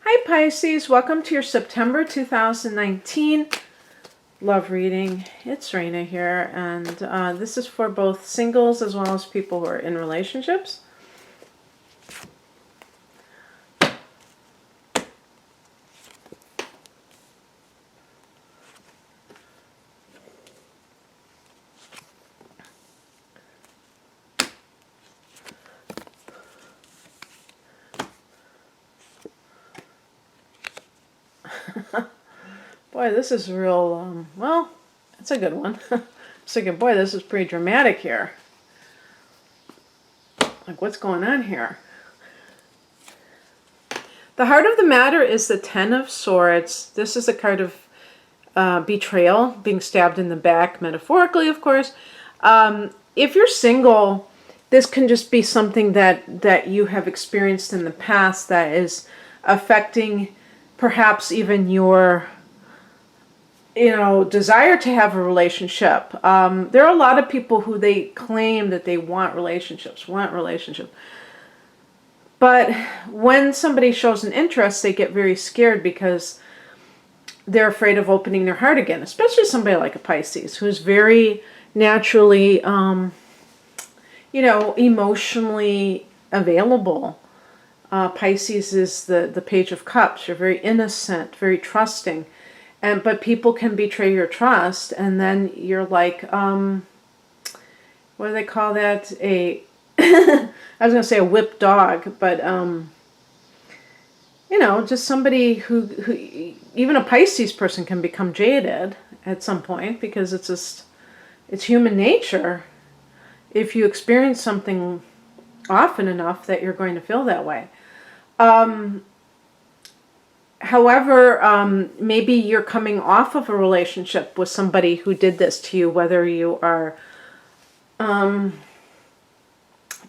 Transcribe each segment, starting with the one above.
Hi Pisces, welcome to your September 2019 love reading. It's Raina here, and this is for both singles as well as people who are in relationships. Boy, this is real, well, it's a good one. I'm thinking, boy, this is pretty dramatic here. Like, what's going on here? The heart of the matter is the Ten of Swords. This is a card of betrayal, being stabbed in the back, metaphorically, of course. If you're single, this can just be something that you have experienced in the past that is affecting perhaps even your desire to have a relationship. There are a lot of people who they claim that they want relationships. But when somebody shows an interest, they get very scared because they're afraid of opening their heart again, especially somebody like a Pisces who's very naturally, emotionally available. Pisces is the Page of Cups. You're very innocent, very trusting. But people can betray your trust, and then you're like, what do they call that? I was going to say a whipped dog, but, just somebody who, even a Pisces person can become jaded at some point because it's human nature. If you experience something often enough that you're going to feel that way. However, maybe you're coming off of a relationship with somebody who did this to you, whether you are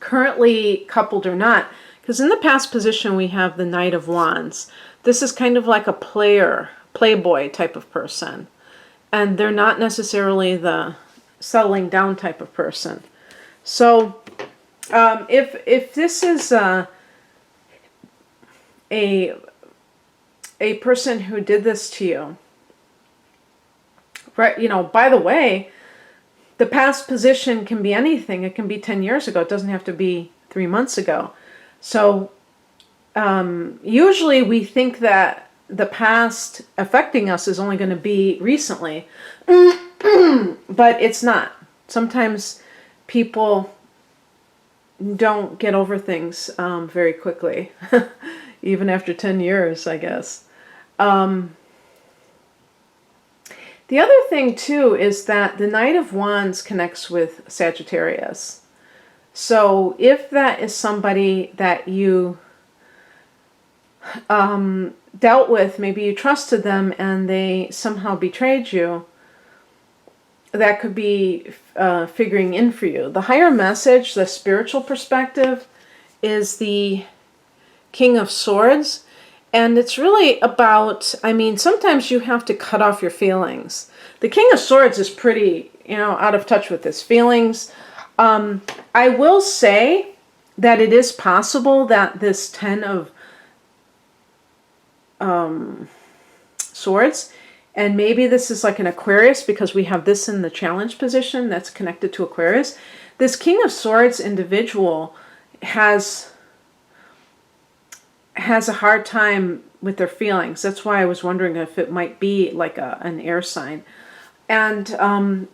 currently coupled or not. Because in the past position, we have the Knight of Wands. This is kind of like a playboy type of person. And they're not necessarily the settling down type of person. So if this is a person who did this to you, right? By the way, the past position can be anything. It can be 10 years ago. It doesn't have to be 3 months ago. So usually we think that the past affecting us is only going to be recently, but it's not. Sometimes people don't get over things very quickly, even after 10 years, I guess. The other thing, too, is that the Knight of Wands connects with Sagittarius. So if that is somebody that you dealt with, maybe you trusted them and they somehow betrayed you, that could be figuring in for you. The higher message, the spiritual perspective, is the King of Swords. And it's really about, sometimes you have to cut off your feelings. The King of Swords is pretty, out of touch with his feelings. I will say that it is possible that this Ten of Swords, and maybe this is like an Aquarius because we have this in the challenge position that's connected to Aquarius. This King of Swords individual has a hard time with their feelings. That's why I was wondering if it might be like an air sign. And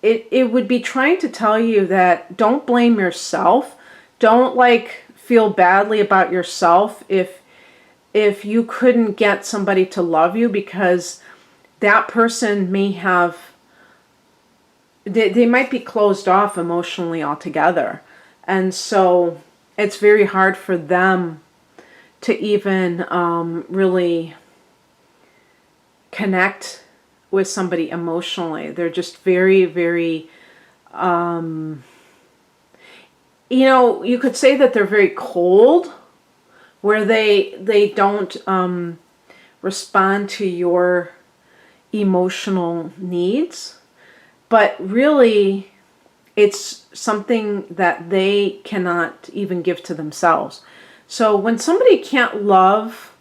it would be trying to tell you that don't blame yourself. Don't feel badly about yourself if you couldn't get somebody to love you, because that person may have, they might be closed off emotionally altogether. And so it's very hard for them to even really connect with somebody emotionally. They're just very, very, you could say that they're very cold, where they don't respond to your emotional needs, but really it's something that they cannot even give to themselves. So when somebody can't love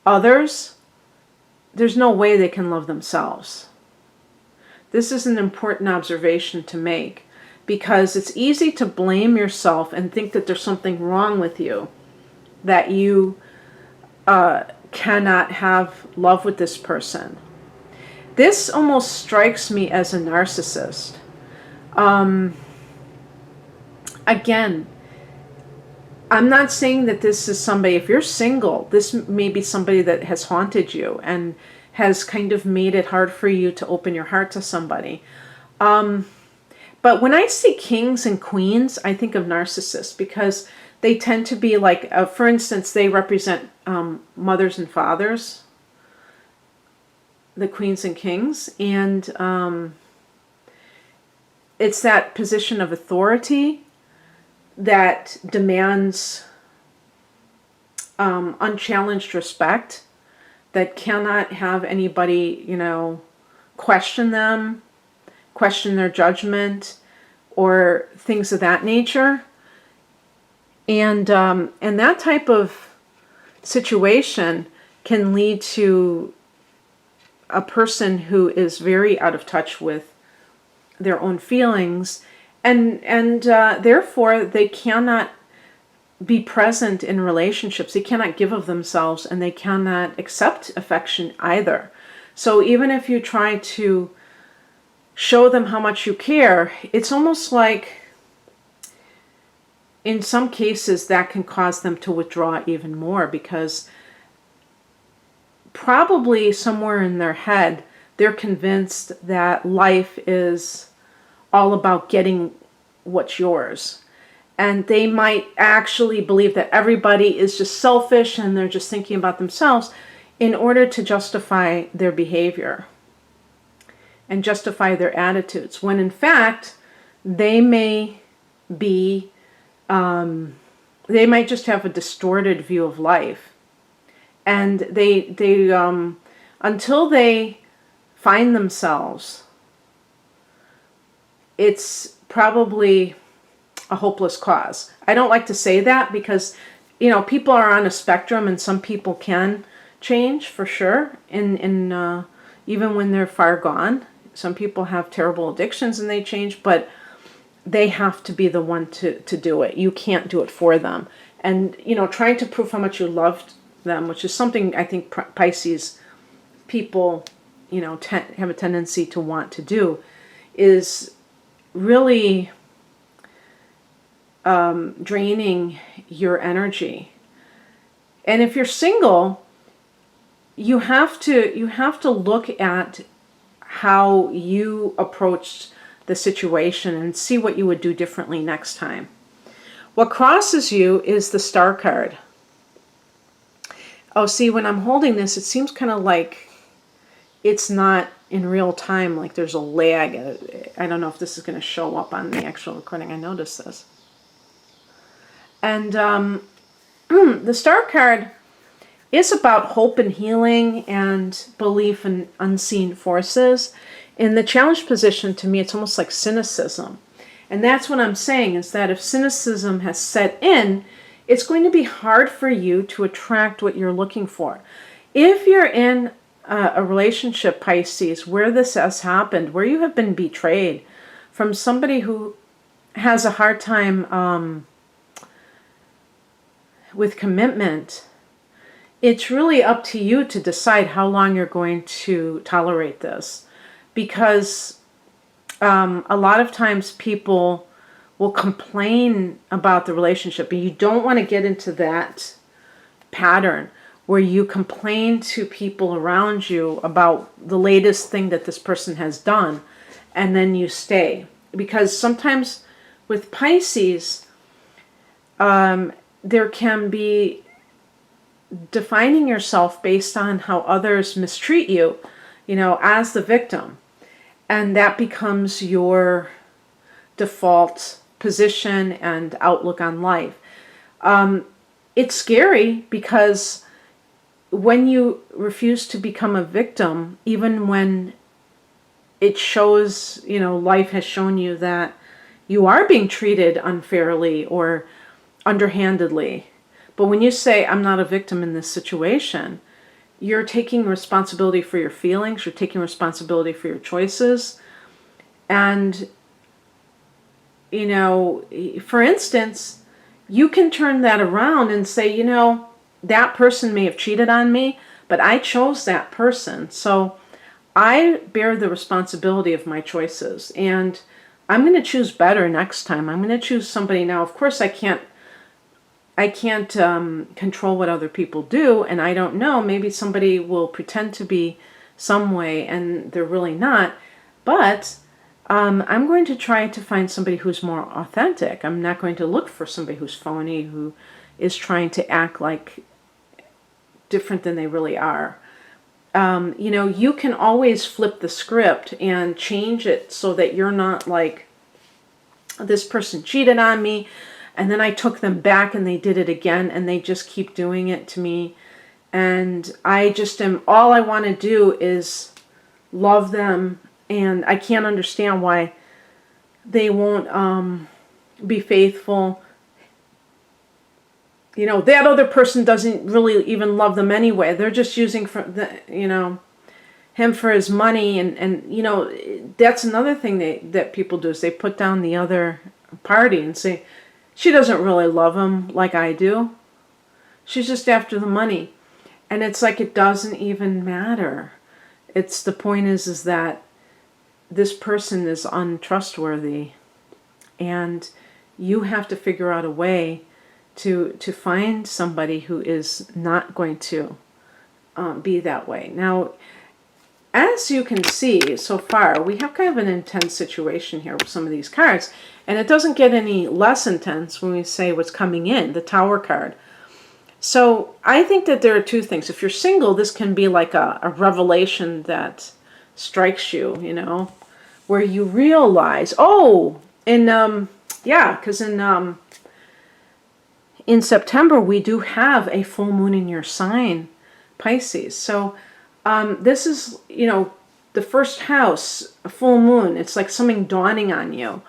others, there's no way they can love themselves. This is an important observation to make, because it's easy to blame yourself and think that there's something wrong with you, that you cannot have love with this person. This almost strikes me as a narcissist. Again, I'm not saying that this is somebody, if you're single, this may be somebody that has haunted you and has kind of made it hard for you to open your heart to somebody. But when I see kings and queens, I think of narcissists, because they tend to be like, for instance, they represent mothers and fathers, the queens and kings. And it's that position of authority that demands unchallenged respect, that cannot have anybody, question them, question their judgment, or things of that nature. And that type of situation can lead to a person who is very out of touch with their own feelings, and therefore they cannot be present in relationships. They cannot give of themselves, and they cannot accept affection either. So even if you try to show them how much you care, it's almost like, in some cases, that can cause them to withdraw even more, because probably somewhere in their head, they're convinced that life is all about getting what's yours. And they might actually believe that everybody is just selfish and they're just thinking about themselves in order to justify their behavior and justify their attitudes, when in fact they may be, they might just have a distorted view of life. And they until they find themselves, it's probably a hopeless cause. I don't like to say that, because people are on a spectrum, and some people can change for sure, in even when they're far gone. Some people have terrible addictions and they change, but they have to be the one to do it. You can't do it for them. And trying to prove how much you loved them, which is something I think Pisces people have a tendency to want to do, is really draining your energy. And if you're single, you have to look at how you approached the situation and see what you would do differently next time. What crosses you is the Star card. Oh, see, when I'm holding this, it seems kind of like it's not in real time, like there's a lag. I don't know if this is going to show up on the actual recording. I noticed this. And the Star card is about hope and healing and belief in unseen forces. In the challenge position, to me, it's almost like cynicism. And that's what I'm saying, is that if cynicism has set in, it's going to be hard for you to attract what you're looking for. If you're in a relationship, Pisces, where this has happened, where you have been betrayed from somebody who has a hard time with commitment, it's really up to you to decide how long you're going to tolerate this. Because a lot of times people will complain about the relationship, and you don't want to get into that pattern where you complain to people around you about the latest thing that this person has done, and then you stay. Because sometimes with Pisces, there can be defining yourself based on how others mistreat you, as the victim. And that becomes your default position and outlook on life. It's scary, because when you refuse to become a victim, even when it shows, life has shown you that you are being treated unfairly or underhandedly. But when you say, I'm not a victim in this situation, you're taking responsibility for your feelings, you're taking responsibility for your choices. And, you know, for instance, you can turn that around and say, you know, that person may have cheated on me, but I chose that person. So I bear the responsibility of my choices, and I'm going to choose better next time. I'm going to choose somebody. Now, of course, I can't control what other people do, and I don't know. Maybe somebody will pretend to be some way, and they're really not. But I'm going to try to find somebody who's more authentic. I'm not going to look for somebody who's phony, who is trying to act like different than they really are. You know, you can always flip the script and change it so that you're not like, this person cheated on me, and then I took them back and they did it again, and they just keep doing it to me. And I just am, all I want to do is love them, and I can't understand why they won't be faithful. You know, that other person doesn't really even love them anyway. They're just using for the, you know, him for his money, and you know, that's another thing that people do, is they put down the other party and say, she doesn't really love him like I do. She's just after the money. And it's like, it doesn't even matter. It's, the point is that this person is untrustworthy, and you have to figure out a way to find somebody who is not going to be that way. Now, as you can see so far, we have kind of an intense situation here with some of these cards, and it doesn't get any less intense when we say what's coming in, the Tower card. So I think that there are two things. If you're single, this can be like a revelation that strikes you, you know, where you realize, oh, because in September, we do have a full moon in your sign, Pisces. So this is, you know, the first house, a full moon. It's like something dawning on you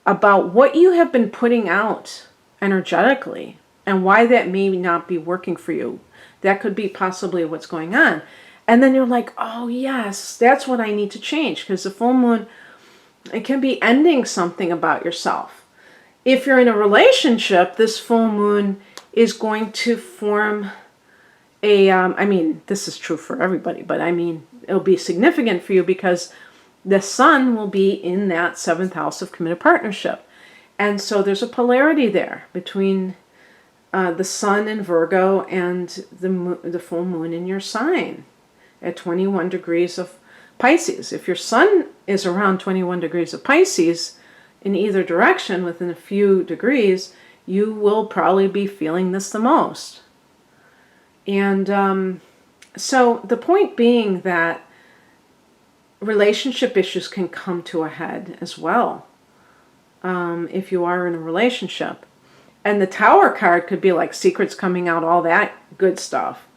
about what you have been putting out energetically and why that may not be working for you. That could be possibly what's going on. And then you're like, oh, yes, that's what I need to change, because the full moon, it can be ending something about yourself. If you're in a relationship, this full moon is going to form a, I mean, this is true for everybody, but I mean, it'll be significant for you because the sun will be in that 7th house of committed partnership. And so there's a polarity there between the sun in Virgo and the full moon in your sign at 21 degrees of Pisces. If your sun is around 21 degrees of Pisces, in either direction within a few degrees, you will probably be feeling this the most. And so the point being that relationship issues can come to a head as well if you are in a relationship. And the Tower card could be like secrets coming out, all that good stuff.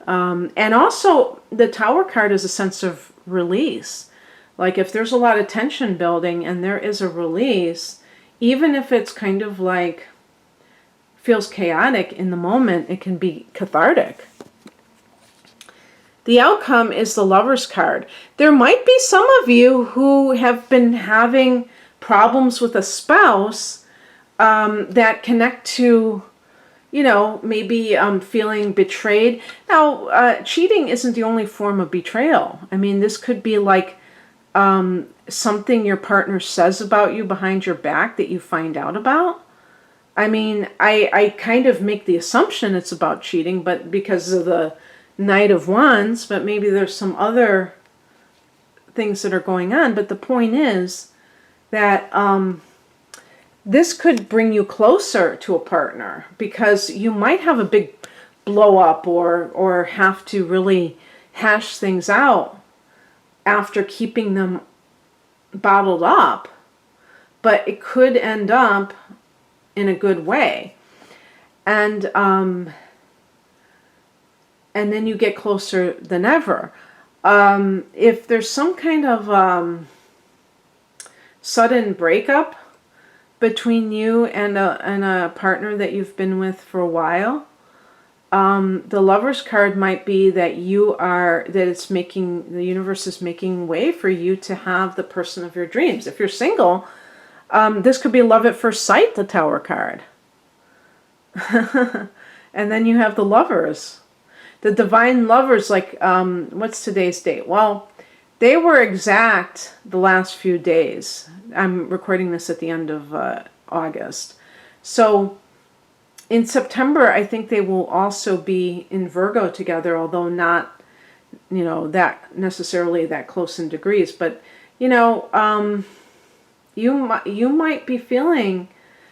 And also the Tower card is a sense of release. Like if there's a lot of tension building and there is a release, even if it's kind of like feels chaotic in the moment, it can be cathartic. The outcome is the Lover's card. There might be some of you who have been having problems with a spouse that connect to, you know, maybe feeling betrayed. Now, cheating isn't the only form of betrayal. I mean, this could be like something your partner says about you behind your back that you find out about. I mean, I kind of make the assumption it's about cheating, but because of the Knight of Wands, but maybe there's some other things that are going on. But the point is that this could bring you closer to a partner, because you might have a big blow up or have to really hash things out after keeping them bottled up, but it could end up in a good way. And then you get closer than ever. If there's some kind of sudden breakup between you and a partner that you've been with for a while, The Lover's card might be that the universe is making way for you to have the person of your dreams. If you're single, this could be love at first sight, the Tower card. And then you have the Lovers. The Divine Lovers, like, what's today's date? Well, they were exact the last few days. I'm recording this at the end of August. So in September, I think they will also be in Virgo together, although not, that necessarily that close in degrees. But, you might be feeling,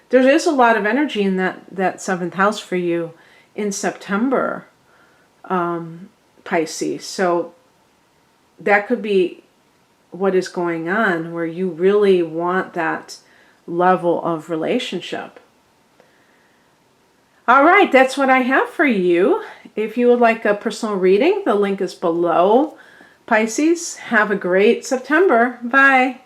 there is a lot of energy in that 7th house for you in September, Pisces. So that could be what is going on, where you really want that level of relationship. All right, that's what I have for you. If you would like a personal reading, the link is below. Pisces, have a great September. Bye.